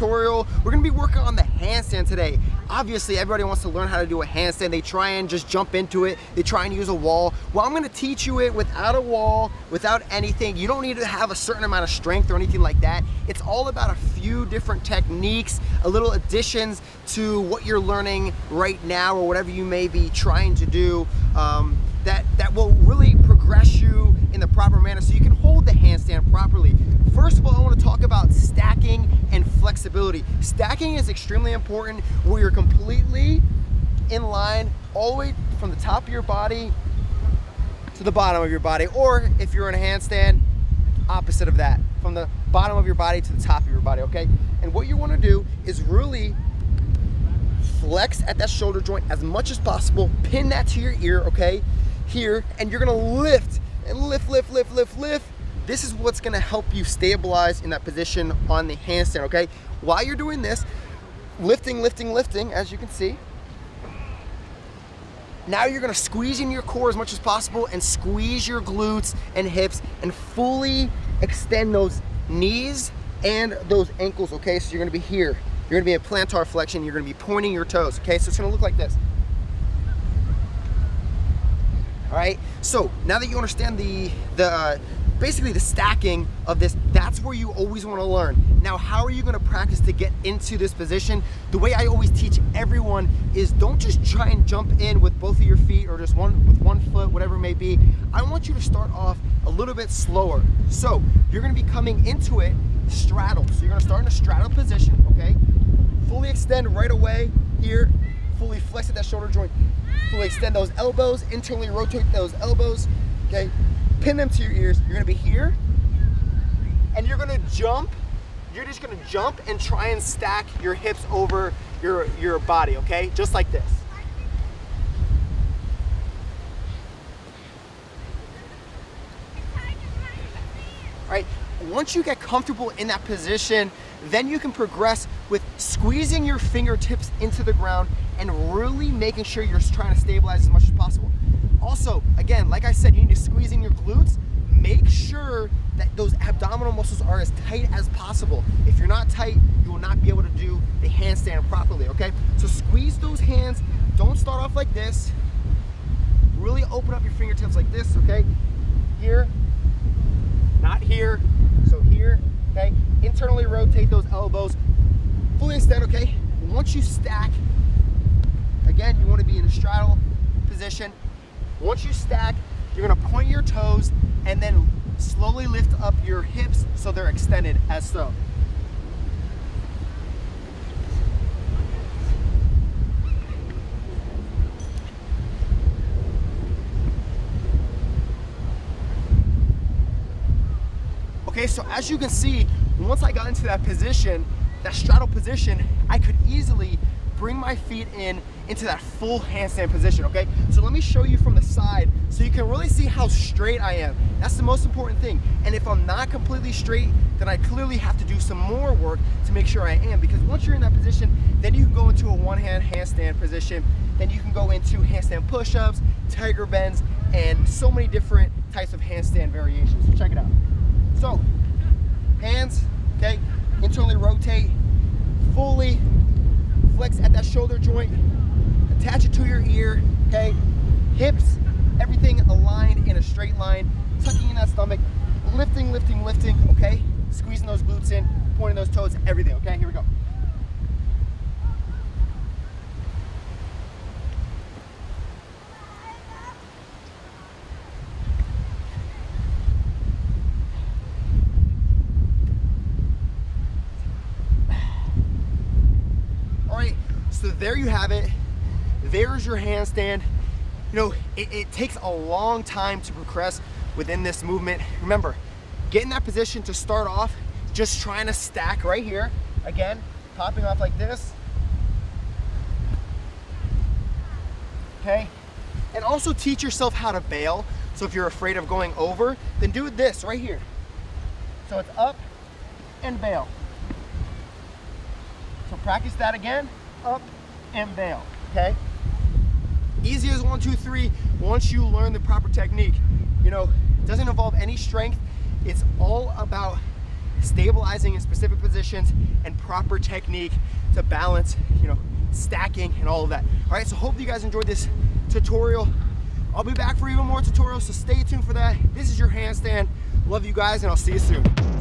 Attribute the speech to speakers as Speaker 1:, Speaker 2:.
Speaker 1: tutorial. We're gonna be working on the handstand today. Obviously, everybody wants to learn how to do a handstand. They try and just jump into it. They try and use a wall. Well, I'm gonna teach you it without a wall, without anything. You don't need to have a certain amount of strength or anything like that. It's all about a few different techniques, a little additions to what you're learning right now or whatever you may be trying to do that will really progress you in the proper manner so you can hold the handstand properly. First of all, I want to talk about stacking and flexibility. Stacking is extremely important where you're completely in line all the way from the top of your body to the bottom of your body, or if you're in a handstand, opposite of that, from the bottom of your body to the top of your body, okay? And what you want to do is really flex at that shoulder joint as much as possible, pin that to your ear, okay? Here, and you're gonna lift and lift. This is what's gonna help you stabilize in that position on the handstand, okay? While you're doing this, lifting, as you can see, now you're gonna squeeze in your core as much as possible and squeeze your glutes and hips and fully extend those knees and those ankles, okay? So you're gonna be here. You're gonna be in plantar flexion. You're gonna be pointing your toes, okay? So it's gonna look like this. All right, so now that you understand basically the stacking of this, that's where you always want to learn. Now, how are you going to practice to get into this position? The way I always teach everyone is don't just try and jump in with both of your feet or just with one foot, whatever it may be. I want you to start off a little bit slower. So you're going to be coming into it straddle. So you're going to start in a straddle position, okay? Fully extend right away here. Fully flex at that shoulder joint. Fully extend those elbows, internally rotate those elbows, okay? Pin them to your ears. You're gonna be here, and you're gonna jump. You're just gonna jump and try and stack your hips over your body, okay? Just like this. All right, once you get comfortable in that position, then you can progress with squeezing your fingertips into the ground and really making sure you're trying to stabilize as much as possible. Also, again, like I said, you need to squeeze in your glutes. Make sure that those abdominal muscles are as tight as possible. If you're not tight, you will not be able to do the handstand properly, okay? So squeeze those hands. Don't start off like this. Really open up your fingertips like this, okay? Here, not here, so here, okay? Internally rotate those elbows. Fully extend, okay? Once you stack, again, you want to be in a straddle position. Once you stack, you're gonna point your toes and then slowly lift up your hips so they're extended as so. Okay, so as you can see, once I got into that position, that straddle position, I could easily bring my feet into that full handstand position, okay? So let me show you from the side so you can really see how straight I am. That's the most important thing. And if I'm not completely straight, then I clearly have to do some more work to make sure I am, because once you're in that position, then you can go into a one-hand handstand position, then you can go into handstand push-ups, tiger bends, and so many different types of handstand variations. So check it out. So, hands, okay, internally rotate, fully flex at that shoulder joint, attach it to your ear, okay? Hips, everything aligned in a straight line, tucking in that stomach, lifting, okay? Squeezing those glutes in, pointing those toes, everything, okay? Here we go. So there you have it. There's your handstand. You know, it takes a long time to progress within this movement. Remember, get in that position to start off, just trying to stack right here. Again, popping off like this. Okay? And also teach yourself how to bail. So if you're afraid of going over, then do this right here. So it's up and bail. So practice that again. Up and bail, okay? Easy as 1, 2, 3 once you learn the proper technique. You know, it doesn't involve any strength. It's all about stabilizing in specific positions and proper technique to balance, you know, stacking and all of that. All right, so hope you guys enjoyed this tutorial. I'll be back for even more tutorials, so stay tuned for that. This is your handstand. Love you guys, and I'll see you soon.